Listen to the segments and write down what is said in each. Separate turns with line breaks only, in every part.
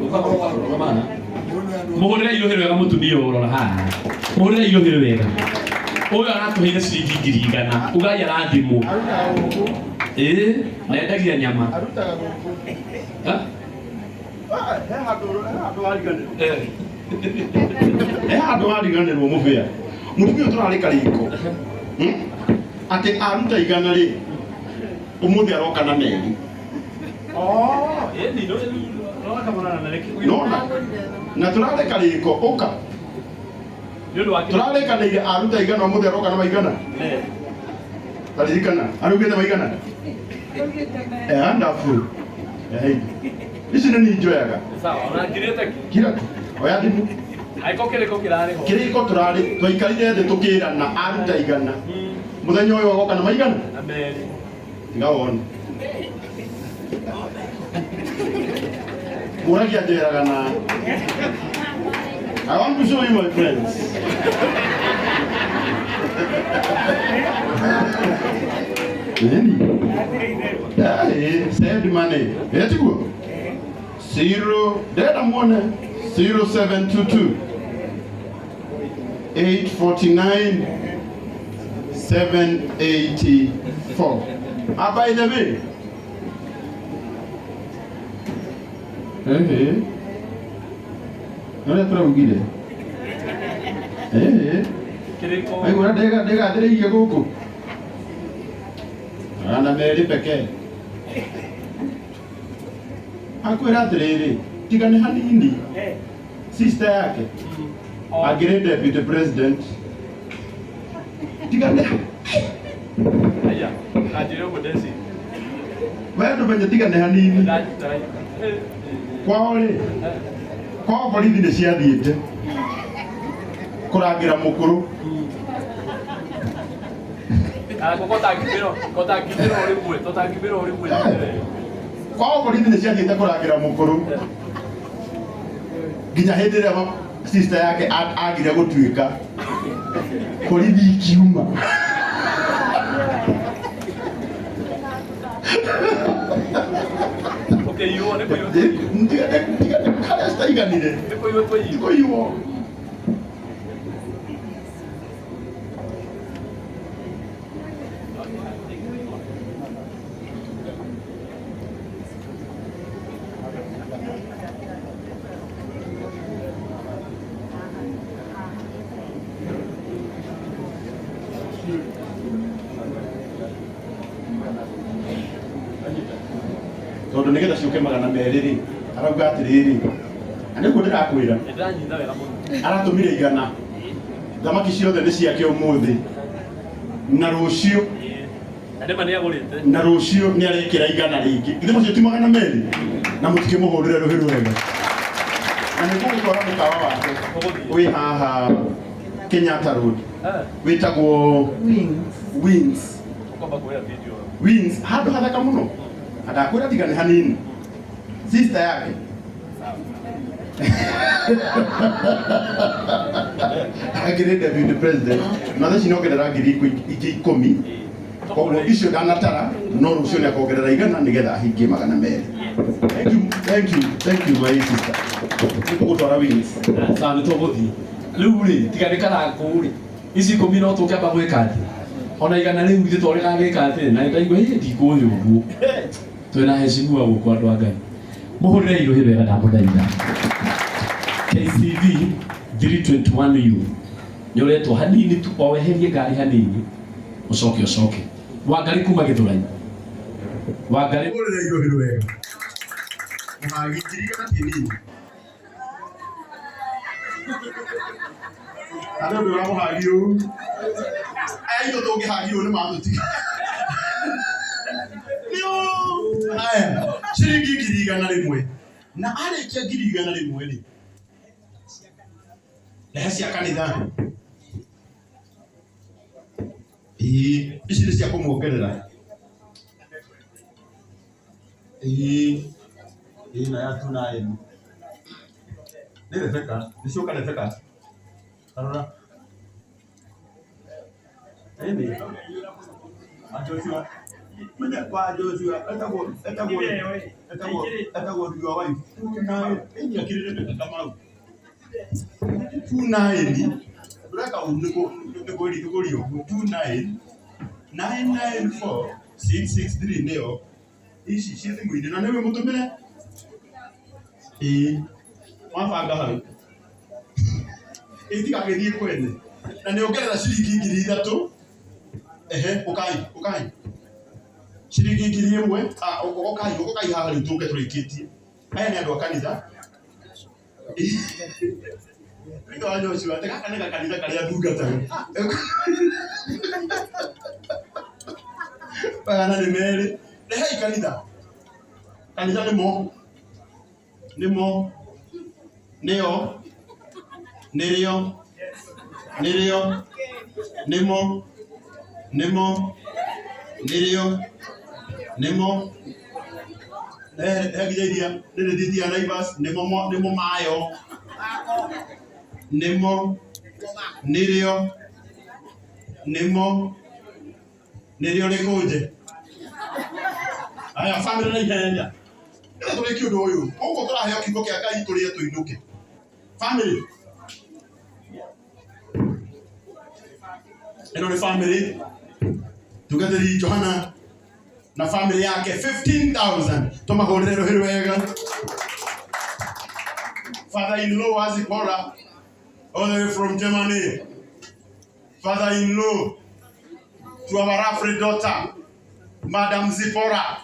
ukakorwo kwa mana muhurira irohero wega mutumia urora haha muhurira irohero wega uyu aratuheire ciringi 100 ugai arathimwo na endagia nyama
arutaga guku handu hariganirwo mubia mutumia turari kariko ati aruta 100 ri umuthi aroka na meri na turare kariko uka turare kanire aruta 100 umuthi aroka na 100 taririkana arugite 100 andafu ici nĩ njoyaga
sawa unangirite
kiratu oya thimu
aiko kiriko kirari ho
kiriko turari twaikarire thĩ tukirana aruta 100 muthenya ũyũ agoka na 100
amen
tiga wone muragia njeraga na I want to show you my friends. Send money. Let's go. 0722 849 784. By the way. Nole turaugire. Kiriko. Aigua ndega thiriirie guku. Ana meri pekee. Akwira atiriri, tigane hanini. Sister yake. Agire deputy president. Tigane.
Aya, ajire mudesi.
Wewe ndo benye tigane hanini. Kwao ri. Kwao borithi nĩ ciathiĩte kũrangira mũkũrũ kwao borithi nĩ ciathiĩte kũrangira mũkũrũ nginya hĩndĩ ĩrĩa sister yake agire gũtuĩka borithi ikiuma
okay you want to go
kaya staiganire ndiko iwo tondu nigetha ciuke 200 arauga atiriri aniguo ndirakwira aratumire 100 thamaki ciothe ni ciake umuthi na rucio na rucio ni arekira 100 ringi ithe macio ti 200 na mutike muhurire ruhiru wega na niguo gutwara mukawa wake wi haha Kenyatta Road witagwo Wings Wings handu hathaka muno adakwira tigane hanini sister yake agire deputy president na theci nongerera ngiri 10 koguo icio ndanatara no rucio ni akongerera 100 nigetha ahingie 200. Thank you my sister nitugutwara Wings
sawa nituguthi riu ri tigane Karangu ri ici 10 no tukamba gwika ona 100 riu ithe twarega gika ati na ndaigua ndikuyu uguo twina heshima wa gukwa andu Ngai muhurire irohiro wega ndamuthaitha KCV 321 U nyoretwo hanini tu oweherie ngari hanini ucoke wangari kuma Githurai wangari
muhurire irohiro wega magitiriga na tinini ado ndo ramo hagio ayo to ge hagio ni mazuti aya ciringi 100 na arĩkia 100 rĩ na cia kanitha ici nĩ cia kũmuongerera na ya tuna ĩno nĩ Rebeka nĩ cio kana Rebeka arora ĩni ajoshua Mwenye kwa Joshua atago ndio wai. Na yeye akirinde kama tunaeni buraka uniko rio 2994663 ndio ici cithi mwini na niwe mutumire mabanga hau itikagithie kwene na ni ongerera ciringi 3000 ukai ciringi 1000 ukai haha riu tuke turikitie aya ni andu a kanitha Ndio wanyo shua teka kaneka kanitha karia ndungata bana ni mere hei kanitha nimo nio egidia ndidia naivas nimo mayo nimo rekuje aya family na ihenya tuli kiundu uyu uko turaheo kiko kia Ngai tulie tuinuke family eno ni family tugathiri Johana na family yake 15,000 tumahorero hirwega father-in-law Azipora all the way from Germany, father-in-law to our Afri daughter Madam Zipora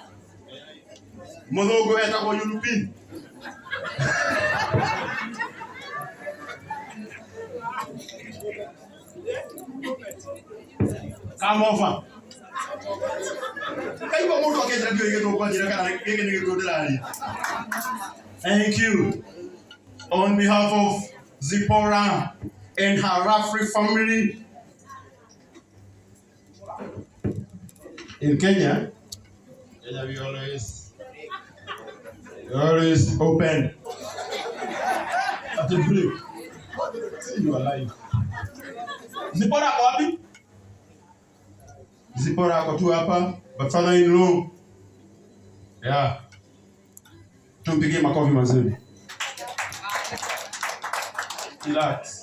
Modogo etako Yulupin come over thank you on behalf of Zipporah and her Afri family in Kenya. We always open at the break. See you alive. Zipporah wapi? Zipporah ako tu hapa, but father-in-law. Yeah. Tumpigie makofi mazuri. Relax.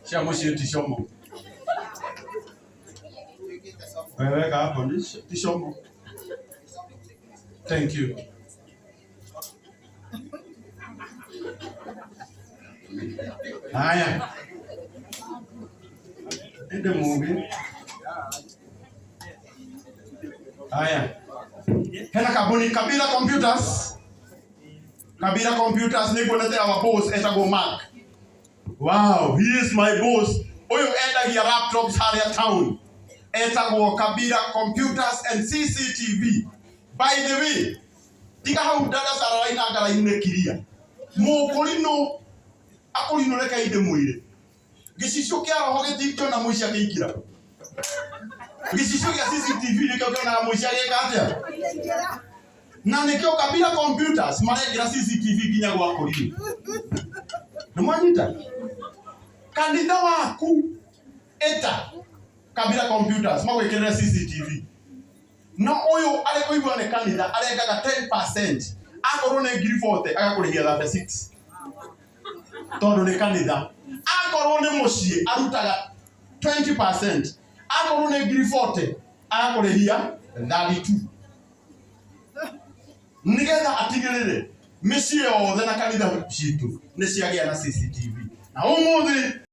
Shamoshi tishomo. Weka hapo tishomo. Thank you. Haya. Ende movie. Haya. Hena kabuni Kabila Computers. Kabila Computers ni kwa our boss etago Mark. Wow, he is my boss. Oyo enda here laptops Harrier Town. Etago Kabila Computers and CCTV. By the way, tika hau dada saraina ngara inekiria. Mokorino akorino reka inde muire. Gishisho kia roho gitito na muisha gikira. Gishisho kia CCTV nikio na muisha gikatia. Na nikio Kabila Computers maregira CCTV kinya gwa korino. Numanyita. Kanitha waku eta Kabila Computers magwekerera CCTV. No oyo areko igwa ne kanitha arengaga 10%. Akorwo ne ngiri 40 agakurihia 36. Tondu ne kanitha. Akorwo ne mucie arutaga 20%. Akorwo ne ngiri 40 agakurihia 32. Nigetha atigirire micie yothe na kanitha citu ni ciagia na CCTV. Na umuthi